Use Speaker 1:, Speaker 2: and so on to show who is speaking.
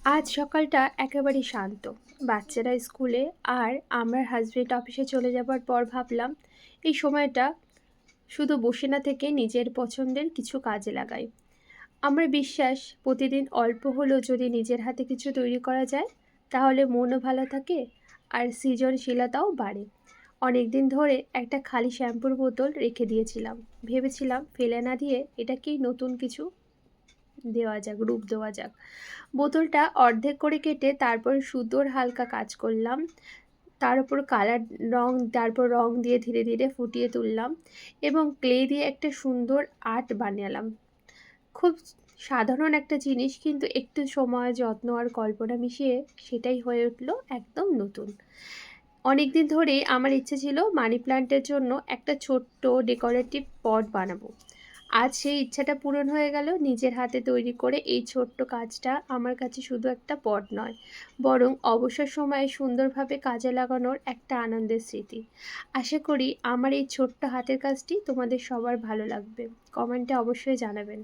Speaker 1: আজ সকালটা একেবারেই শান্ত। বাচ্চারা স্কুলে আর আমার হাজবেন্ড অফিসে চলে যাবার পর ভাবলাম এই সময়টা শুধু বসে না থেকে নিজের পছন্দের কিছু কাজে লাগাই। আমার বিশ্বাস প্রতিদিন অল্প হলেও যদি নিজের হাতে কিছু তৈরি করা যায় তাহলে মনও ভালো থাকে আর সৃজনশীলতাও বাড়ে। অনেক দিন ধরে একটা খালি শ্যাম্পুর বোতল রেখে দিয়েছিলাম, ভেবেছিলাম ফেলে না দিয়ে এটাকেই নতুন কিছু দেওয়া যাক, রূপ দেওয়া যাক। বোতলটা অর্ধেক করে কেটে তারপর সুতোর হালকা কাজ করলাম, তার উপর কালার রং, তারপর রং দিয়ে ধীরে ধীরে ফুটিয়ে তুললাম এবং ক্লে দিয়ে একটা সুন্দর আর্ট বানালাম। খুব সাধারণ একটা জিনিস, কিন্তু একটু সময়, যত্ন আর কল্পনা মিশিয়ে সেটাই হয়ে উঠলো একদম নতুন। অনেক দিন ধরেই আমার ইচ্ছে ছিল মানি প্ল্যান্টের জন্য একটা ছোট্ট ডেকোরেটিভ পট বানাবো। আজ সেই ইচ্ছাটা পূরণ হয়ে গেল। নিজের হাতে তৈরি করে এই ছোট্ট কাজটা আমার কাছে শুধু একটা পট নয়, বরং অবসর সময়ে সুন্দরভাবে কাজে লাগানোর একটা আনন্দের স্মৃতি। আশা করি আমার এই ছোট্ট হাতের কাজটি তোমাদের সবার ভালো লাগবে। কমেন্টে অবশ্যই জানাবেন।